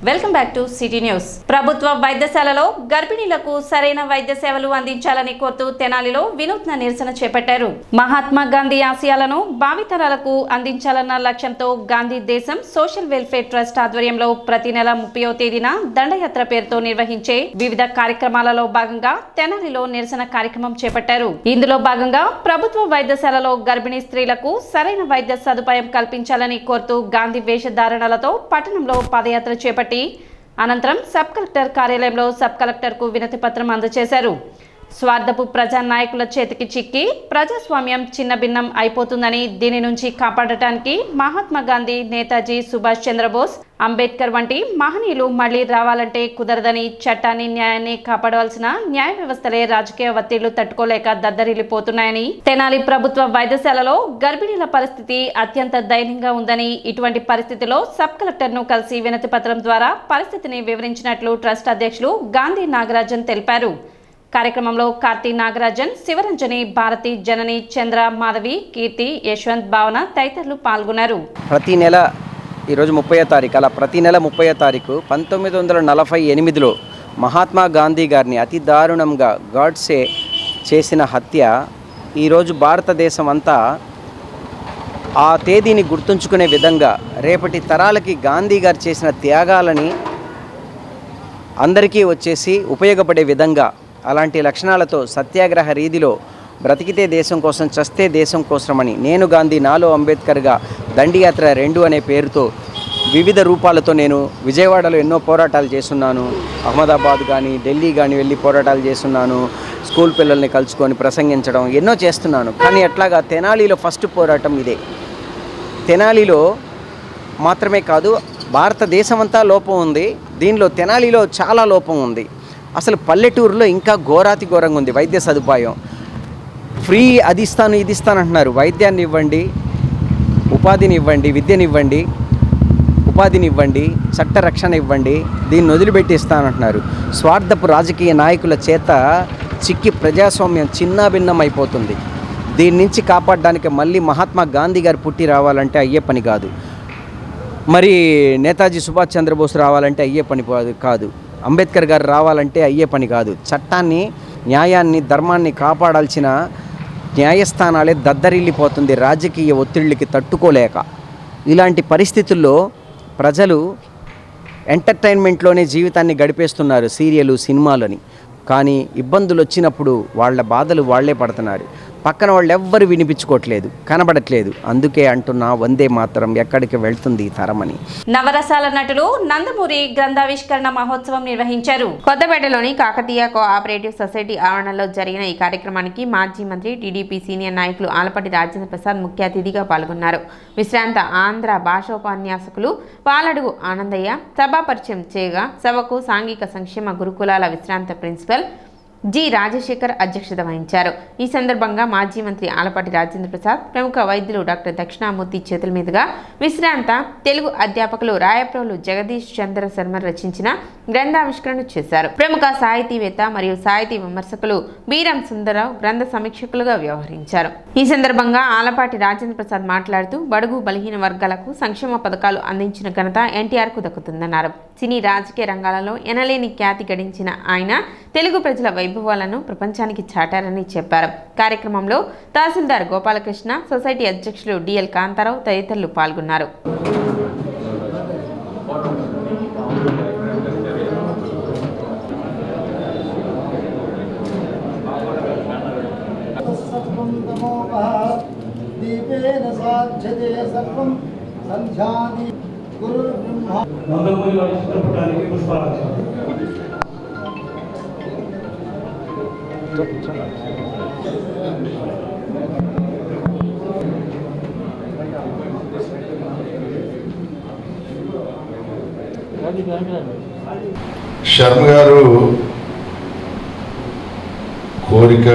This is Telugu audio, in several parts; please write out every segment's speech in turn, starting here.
Welcome back to city news. ప్రభుత్వ వైద్యశాలలో గర్భిణీలకు సరైన వైద్య సేవలు అందించాలని కోరుతూ తెనాలిలో వినూత్న నిరసన చేపట్టారు. మహాత్మా గాంధీ ఆశయాలను భావితరాలకు అందించాలన్న లక్ష్యంతో గాంధీ దేశం సోషల్ వెల్ఫేర్ ట్రస్ట్ ఆధ్వర్యంలో ప్రతి నెల 30వ తేదీన దండయాత్ర పేరుతో నిర్వహించే వివిధ కార్యక్రమాలలో భాగంగా తెనాలిలో నిరసన కార్యక్రమం చేపట్టారు. ఇందులో భాగంగా ప్రభుత్వ వైద్యశాలలో గర్భిణీ స్త్రీలకు సరైన వైద్య సదుపాయం కల్పించాలని కోరుతూ గాంధీ వేషధారణలతో పట్టణంలో పాదయాత్ర చేపట్టి అనంతరం సబ్ కలెక్టర్ కార్యాలయంలో సబ్ కలెక్టర్కు వినతి పత్రం అందజేశారు. స్వార్థపు ప్రజా నాయకుల చేతికి చిక్కి ప్రజాస్వామ్యం చిన్న భిన్నం అయిపోతుందని, దీని నుంచి కాపాడటానికి మహాత్మా గాంధీ, నేతాజీ సుభాష్ చంద్రబోస్, అంబేద్కర్ వంటి మహనీయులు మళ్లీ రావాలంటే కుదరదని, చట్టాన్ని న్యాయాన్ని కాపాడవలసిన న్యాయ వ్యవస్థలే రాజకీయ ఒత్తిళ్లు తట్టుకోలేక దద్దరిల్లిపోతున్నాయని, తెనాలి ప్రభుత్వ వైద్యశాలలో గర్భిణీల పరిస్థితి అత్యంత దయనీయంగా ఉందని, ఇటువంటి పరిస్థితిలో సబ్ కలెక్టర్ను కలిసి వినతి పత్రం ద్వారా పరిస్థితిని వివరించినట్లు ట్రస్ట్ అధ్యక్షులు గాంధీ నాగరాజన్ తెలిపారు. కార్యక్రమంలో కార్తీ నాగరాజన్, శివరంజని, భారతి, జనని, చంద్ర, మాధవి, కీర్తి, యశ్వంత్, భావన తదితరులు పాల్గొన్నారు. ప్రతి నెల ఈరోజు 30వ తారీఖు, అలా ప్రతి నెల 30వ తారీఖు 1948లో మహాత్మా గాంధీ గారిని అతి దారుణంగా గాడ్సే చేసిన హత్య ఈరోజు భారతదేశం అంతా ఆ తేదీని గుర్తుంచుకునే విధంగా, రేపటి తరాలకి గాంధీ గారు చేసిన త్యాగాలని అందరికీ వచ్చేసి ఉపయోగపడే విధంగా, అలాంటి లక్షణాలతో సత్యాగ్రహ రీతిలో బ్రతికితే దేశం కోసం, చస్తే దేశం కోసమని, నేను గాంధీ నాలో అంబేద్కర్గా దండియాత్ర 2 అనే పేరుతో వివిధ రూపాలతో నేను విజయవాడలో ఎన్నో పోరాటాలు చేస్తున్నాను. అహ్మదాబాద్ కానీ ఢిల్లీ కానీ వెళ్ళి పోరాటాలు చేస్తున్నాను. స్కూల్ పిల్లల్ని కలుసుకొని ప్రసంగించడం ఎన్నో చేస్తున్నాను. కానీ అట్లాగా తెనాలిలో ఫస్ట్ పోరాటం ఇదే. తెనాలిలో మాత్రమే కాదు, భారతదేశం అంతా లోపం ఉంది. దీనిలో తెనాలిలో చాలా లోపం ఉంది. అసలు పల్లెటూరులో ఇంకా ఘోరాతి ఘోరంగా ఉంది వైద్య సదుపాయం. ఫ్రీ అది ఇస్తాను ఇది ఇస్తాను అంటున్నారు. వైద్యాన్ని ఇవ్వండి, ఉపాధిని ఇవ్వండి, విద్యని ఇవ్వండి, ఉపాధిని ఇవ్వండి, చట్ట రక్షణ ఇవ్వండి, దీన్ని వదిలిపెట్టి ఇస్తానంటున్నారు. స్వార్థపు రాజకీయ నాయకుల చేత చిక్కి ప్రజాస్వామ్యం చిన్నాభిన్నం అయిపోతుంది. దీని నుంచి కాపాడడానికి మళ్ళీ మహాత్మా గాంధీ గారు పుట్టి రావాలంటే అయ్యే పని కాదు. మరి నేతాజీ సుభాష్ చంద్రబోస్ రావాలంటే అయ్యే పని కాదు. అంబేద్కర్ గారు రావాలంటే అయ్యే పని కాదు. చట్టాన్ని, న్యాయాన్ని, ధర్మాన్ని కాపాడాల్సిన న్యాయస్థానాలే దద్దరిల్లిపోతుంది రాజకీయ ఒత్తిళ్ళకి తట్టుకోలేక. ఇలాంటి పరిస్థితుల్లో ప్రజలు ఎంటర్టైన్మెంట్లోనే జీవితాన్ని గడిపేస్తున్నారు, సీరియలు, సినిమాలని. కానీ ఇబ్బందులు వచ్చినప్పుడు వాళ్ళ బాధలు వాళ్లే పడుతున్నారు. పక్కన వాళ్ళు ఎవ్వరు వినిపించుకోవట్లేదు, కనబడట్లేదు. అందుకే అంటున్నా, వందే మాత్రం ఎక్కడికి వెళ్తుంది ఈ తరమని. నవరసాల నటులు నందమూరి గ్రంథావిష్కరణ మహోత్సవం నిర్వహించారు. కొత్తపేటలోని కాకతీయ కోఆపరేటివ్ సొసైటీ ఆవరణలో జరిగిన ఈ కార్యక్రమానికి మాజీ మంత్రి, టీడీపీ సీనియర్ నాయకులు ఆలపాటి రాజేంద్ర ప్రసాద్ ముఖ్య అతిథిగా పాల్గొన్నారు. విశ్రాంత ఆంధ్ర భాషోపన్యాసకులు పాలడుగు ఆనందయ్య సభా పరిచయం చేయగా, సభకు సాంఘిక సంక్షేమ గురుకులాల విశ్రాంత ప్రిన్సిపల్ జి రాజశేఖర్ అధ్యక్షత వహించారు. ఈ సందర్భంగా మాజీ మంత్రి ఆలపాటి రాజేంద్ర ప్రసాద్, ప్రముఖ వైద్యులు డాక్టర్ దక్షిణామూర్తి చేతుల మీదుగా విశ్రాంత తెలుగు అధ్యాపకులు రాయప్రోలు జగదీష్ చంద్ర శర్మ రచించిన గ్రంథావిష్కరణ చేశారు. ప్రముఖ సాహితీవేత్త మరియు సాహితీ విమర్శకులు బీరం సుందరరావు గ్రంథ సమీక్షకులుగా వ్యవహరించారు. ఈ సందర్భంగా ఆలపాటి రాజేంద్ర ప్రసాద్ మాట్లాడుతూ, బడుగు బలహీన వర్గాలకు సంక్షేమ పథకాలు అందించిన ఘనత ఎన్టీఆర్కు దక్కుతుందన్నారు. సినీ రాజకీయ రంగాలలో ఎనలేని ఖ్యాతి గడించిన ఆయన తెలుగు ప్రజల వైభవాలను ప్రపంచానికి చాటారని చెప్పారు. కార్యక్రమంలో తహసీల్దార్ గోపాలకృష్ణ, సొసైటీ అధ్యక్షులు డిఎల్ కాంతారావు తదితరులు పాల్గొన్నారు. నందమూరి వారి చిత్రపటానికి పుష్పాలంకరణ. శర్మ గారు కోరిక,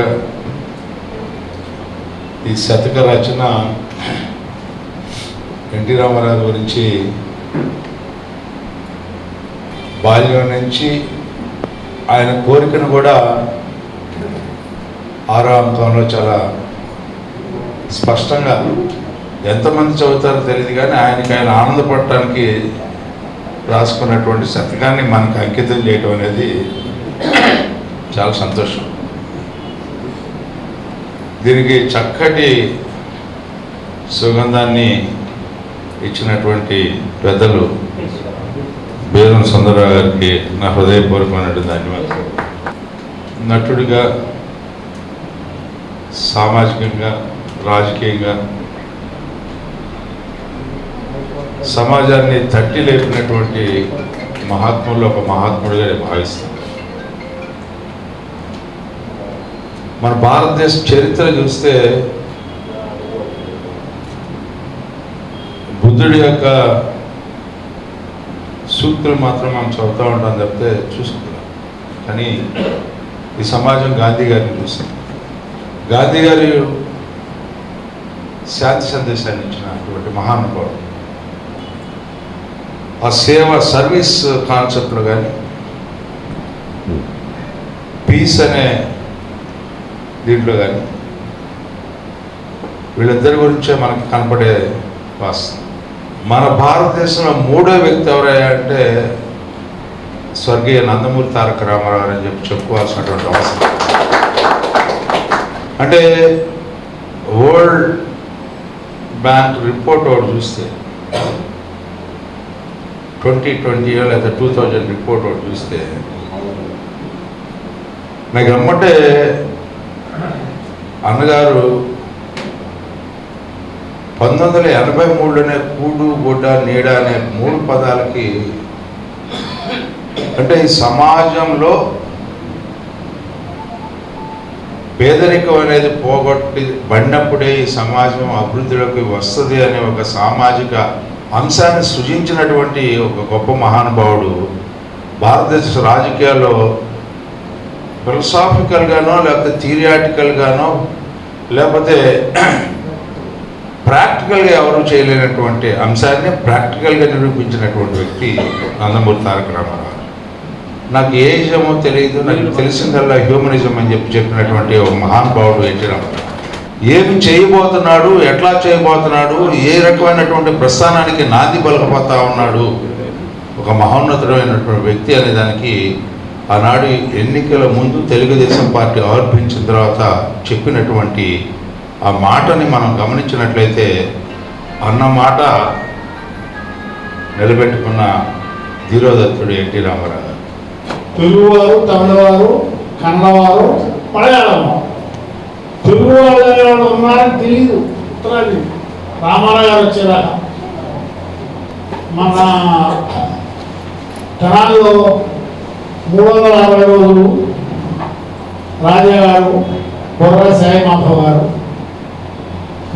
ఈ శతక రచన ఎన్టీ రామారావు గురించి బాల్యం నుంచి ఆయన కోరికను కూడా 6వ అంకంలో చాలా స్పష్టంగా ఎంతమంది చదువుతారో తెలియదు కానీ ఆయన ఆనందపడటానికి రాసుకున్నటువంటి శతకాన్ని మనకు అంకితం చేయడం అనేది చాలా సంతోషం. దీనికి చక్కటి సుగంధాన్ని ఇచ్చినటువంటి పెద్దలు బేరం సుందరరావు గారికి నా హృదయపూర్వకమైనటువంటి ధన్యవాదాలు. నటుడిగా, సామాజికంగా, రాజకీయంగా సమాజాన్ని తట్టి లేపినటువంటి మహాత్ముల్లో ఒక మహాత్ముడిగా నేను భావిస్తాను. మన భారతదేశ చరిత్ర చూస్తే బుద్ధుడి యొక్క సూక్తులు మాత్రం మనం చదువుతూ ఉంటాం తప్పితే చూసుకుంటాం. కానీ ఈ సమాజం గాంధీ గారిని చూస్తుంది. గాంధీ గారు శాంతి సందేశాన్ని ఇచ్చినటువంటి మహానుభావుడు. ఆ సేవ సర్వీస్ కాన్సెప్ట్లో కానీ పీస్ అనే దీంట్లో కానీ వీళ్ళిద్దరి గురించే మనకు కనపడే వాస్తవం. మన భారతదేశంలో మూడో వ్యక్తి ఎవరయ్యా అంటే స్వర్గీయ నందమూరి తారక రామారావు అని చెప్పుకోవాల్సినటువంటి అవసరం. అంటే వరల్డ్ బ్యాంక్ రిపోర్ట్ ఒకటి చూస్తే 2020 లేదా 2000 రిపోర్ట్ ఒకటి చూస్తే నాకు అమ్మంటే అన్నగారు 1983లోనే కూడు, గుడ్డ, నీడ అనే 3 పదాలకి అంటే ఈ సమాజంలో పేదరికం అనేది పోగొట్టి పడినప్పుడే ఈ సమాజం అభివృద్ధిలోకి వస్తుంది అనే ఒక సామాజిక అంశాన్ని సృజించినటువంటి ఒక గొప్ప మహానుభావుడు భారతదేశ రాజకీయాల్లో ఫిలసాఫికల్గానో లేకపోతే థియరిటికల్గానో లేకపోతే ప్రాక్టికల్గా ఎవరు చేయలేనటువంటి అంశాన్ని ప్రాక్టికల్గా నిరూపించినటువంటి వ్యక్తి నందమూరి తారక రామారావు. నాకు ఏ ఇజమో తెలియదు, నాకు తెలిసిందల్లా హ్యూమనిజం అని చెప్పినటువంటి ఒక మహానుభావుడు ఎన్టీ రామారావు. ఏమి చేయబోతున్నాడు, ఎట్లా చేయబోతున్నాడు, ఏ రకమైనటువంటి ప్రస్థానానికి నాంది పలకపోతా ఉన్నాడు ఒక మహోన్నతమైనటువంటి వ్యక్తి అనే దానికి ఆనాడు ఎన్నికల ముందు తెలుగుదేశం పార్టీ ఆవిర్భించిన తర్వాత చెప్పినటువంటి ఆ మాటని మనం గమనించినట్లయితే అన్న మాట నిలబెట్టుకున్న ధీరోదత్తుడు ఎన్టీ రామారావు. తెలుగువారు, తమిళవారు, కన్నడవారు, మలయాళం తెలుగు వాళ్ళు అనేవాళ్ళు ఉన్నారని తెలియదు. ఉత్తరాది రామారావు గారు వచ్చేదాకా మన తెనాలిలో 360 రోజులు రాజా గారు, బొర్రా సాయి మాధవ్ గారు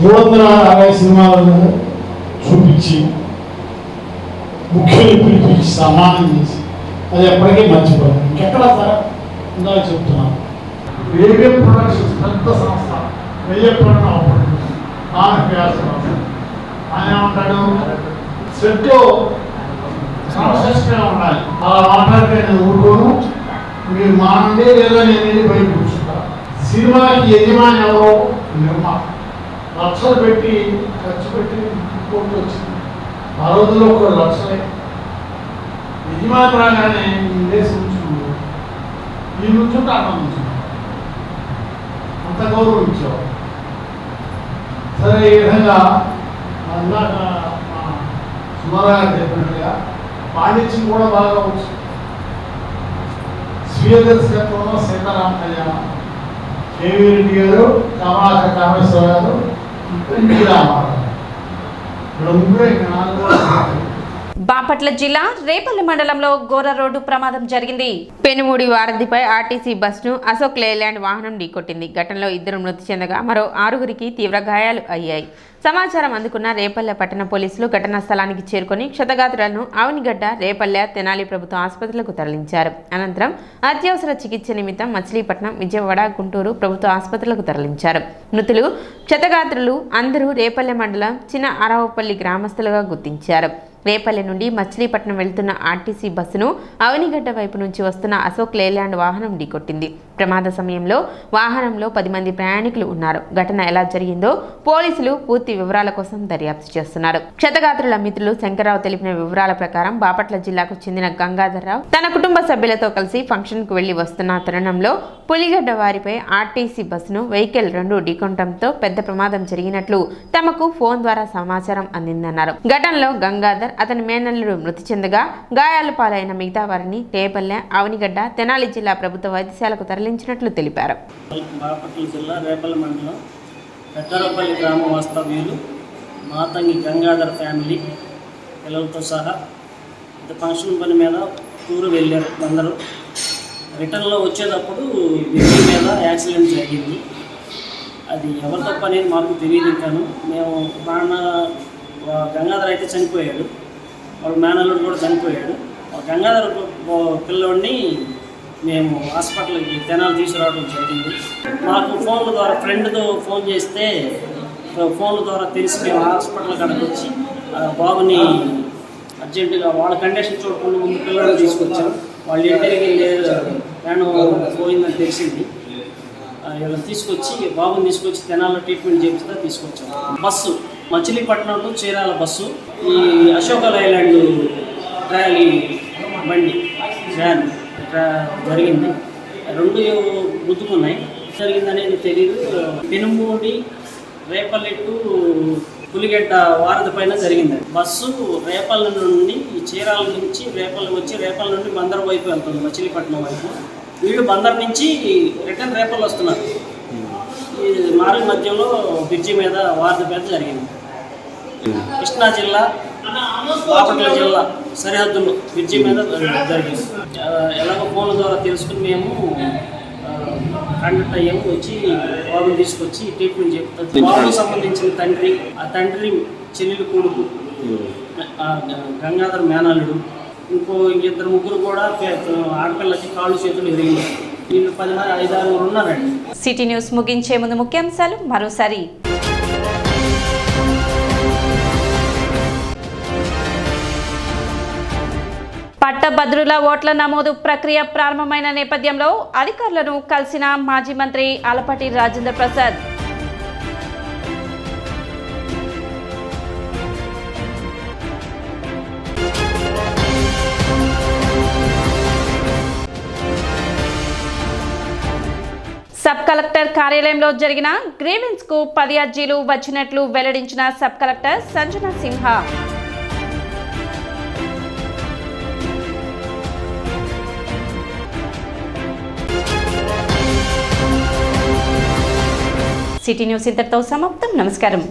360 సినిమాలను చూపించి ముఖ్యులు పిలిపించి సమానం చేసి అది ఎప్పటికీ మర్చిపోయాను. ఇంకెక్కడ సార్ ఇందాక చెప్తున్నాను. రేడియో ప్రొడక్షన్స్ పెద్ద సంస్థ, వెయ్యప్పన్న ఆయన ఏమంటాడు, సెట్లో సంస్కృతిగా ఉండాలి. అలా మాట్లాడితే నేను ఊరుకోను, మీరు మానండి లేదా నేను వెళ్ళి బయట కూర్చుంటా. సినిమాకి యజమాని ఎవరో నిర్మాత లక్షలు పెట్టి ఖర్చు పెట్టి రిపోర్ట్ వచ్చింది. ఆ రోజుల్లో 1 లక్షలే. యజమాని రాగానే ఈ దేశం ఉంచుకుంటు ఈ నుంచుంటే అన్నం ఉంచుకుంటాం, అంత గౌరవించేవాడు. సరే, ఈ విధంగా ఇందాక సుమారాగా చెప్పినట్టుగా పాండిత్యం కూడా బాగా వచ్చు. స్వీయ దర్శకత్వంలో సీతారామ కళ్యాణం, కేవీ రెడ్డి గారు, కమలాకర్ కామేశ్వర గారు, ఎన్టీ రామారావు ఇక్కడ ముగ్గురే. బాపట్ల జిల్లా రేపల్లి మండలంలో ఘోర రోడ్డు ప్రమాదం జరిగింది. పెనుమూడి వారధిపై ఆర్టీసీ బస్ను అశోక్ లేలాండ్ వాహనం ఢీకొట్టింది. ఘటనలో 2 మృతి చెందగా మరో 6గురికి తీవ్ర గాయాలు అయ్యాయి. సమాచారం అందుకున్న రేపల్లె పట్టణ పోలీసులు ఘటనా స్థలానికి చేరుకొని క్షతగాత్రులను ఆవనిగడ్డ, రేపల్లె, తెనాలి ప్రభుత్వ ఆసుపత్రులకు తరలించారు. అనంతరం అత్యవసర చికిత్స నిమిత్తం మచిలీపట్నం, విజయవాడ, గుంటూరు ప్రభుత్వ ఆసుపత్రులకు తరలించారు. మృతులు, క్షతగాత్రులు అందరూ రేపల్లె మండలం చిన్న అరవపల్లి గ్రామస్తులుగా గుర్తించారు. రేపల్లె నుండి మచిలీపట్నం వెళ్తున్న ఆర్టీసీ బస్సును అవనిగడ్డ వైపు నుంచి వస్తున్న అశోక్ లేలాండ్ వాహనం ఢీకొట్టింది. ప్రమాద సమయంలో వాహనంలో 10 మంది ప్రయాణికులు ఉన్నారు. ఘటన ఎలా జరిగిందో పోలీసులు పూర్తి వివరాల కోసం దర్యాప్తు చేస్తున్నారు. క్షతగాత్రుల మిత్రులు శంకర్రావు తెలిపిన వివరాల ప్రకారం బాపట్ల జిల్లాకు చెందిన గంగాధర్రావు తన కుటుంబ సభ్యులతో కలిసి ఫంక్షన్ కు వెళ్లి వస్తున్న తరుణంలో పులిగడ్డ వారిపై ఆర్టీసీ బస్సును వెహికల్ 2 ఢీకొనడంతో పెద్ద ప్రమాదం జరిగినట్లు తమకు ఫోన్ ద్వారా సమాచారం అందిందన్నారు. ఘటనలో గంగాధర్ అతని మేనల్లుడు మృతి చెందగా గాయాల పాలైన మిగతా వారిని రేపల్లె, అవనిగడ్డ, తెనాలి జిల్లా ప్రభుత్వ వైద్యశాలకు తరలించినట్లు తెలిపారు. బాపట్ల జిల్లా రేపల్లె మండలం పెద్దరపల్లి గ్రామ వాస్తవ్యులు మాతంగి గంగాధర్ ఫ్యామిలీ పిల్లలతో సహా ఫంక్షన్ పని మీద టూరు వెళ్ళారు. అందరూ రిటర్న్లో వచ్చేటప్పుడు బ్రిడ్జి మీద యాక్సిడెంట్ జరిగింది. అది ఎవరి తప్ప అనేది మాకు తెలియదు. ఇంకాను మేము గంగాధర్ అయితే చనిపోయాడు, వాళ్ళ మేనల్లుడు కూడా చనిపోయాడు. గంగాధర్ పిల్లోడిని మేము హాస్పిటల్కి తెనాలి తీసుకురావడం జరిగింది. మాకు ఫోన్ల ద్వారా ఫ్రెండ్తో ఫోన్ చేస్తే ఫోన్ల ద్వారా తెలిసి మేము హాస్పిటల్ కడకు వచ్చి బాబుని అర్జెంటుగా వాళ్ళ కండిషన్ చూడకుండా ముందు పిల్లల్ని తీసుకొచ్చాం. వాళ్ళు ఇంటికి నేను పోయిందని తెలిసింది. ఇలా తీసుకొచ్చి బాబుని తీసుకొచ్చి తెనాల్లో ట్రీట్మెంట్ చేపిస్తే తీసుకొచ్చాం. Bus Machilipatnam to Chirala bus, ఈ అశోక లైలాండ్ ట్రాలీ బండి వ్యాన్ జరిగింది. 2 గుద్దుకున్నాయి. జరిగిందనేది తెలియదు. పెనుమూడి రేపల్లె టు పులిగడ్డ వారధి పైన జరిగింది. బస్సు రేపల్లె నుండి చీరాల నుంచి రేపల్లె వచ్చి రేపల్లె నుండి బందర్ వైపు వెళ్తుంది, మచిలీపట్నం వైపు. వీళ్ళు బందర్ నుంచి రిటర్న్ రేపల్లె వస్తున్నారు. ఈ మార్గ మధ్యలో బ్రిడ్జి మీద వారధి మీద జరిగింది. కృష్ణా జిల్లా బాపట్ల జిల్లా సరిహద్దులో బ్రిడ్జి మీద జరిగింది. ఎలాగో ఫోన్ల ద్వారా తెలుసుకుని మేము కండక్ట్ అయ్యాము. వచ్చి బాబుని తీసుకొచ్చి ట్రీట్మెంట్ చెప్తాం. బాబుకు సంబంధించిన తండ్రి, ఆ తండ్రి చెల్లెలు కొడుకు గంగాధర్ మేనల్లుడు, ఇంకిద్దరు ముగ్గురు కూడా ఆడపిల్లకి కాళ్ళు చేతులు ఎరిగినాయి. వీళ్ళు 5-6 ఉన్నారండి. సిటీ న్యూస్ ముగించే ముందు ముఖ్యాంశాలు మరోసారి. పట్టభద్రుల ఓట్ల నమోదు ప్రక్రియ ప్రారంభమైన నేపథ్యంలో అధికారులను కలిసిన మాజీ మంత్రి ఆలపాటి రాజేంద్ర ప్రసాద్. సబ్ కలెక్టర్ కార్యాలయంలో జరిగిన గ్రీవెన్స్ కు 10 అర్జీలు వచ్చినట్లు వెల్లడించిన sub collector Sanjana Sinha. City news ఇంతటితో సమాప్తం. నమస్కారం.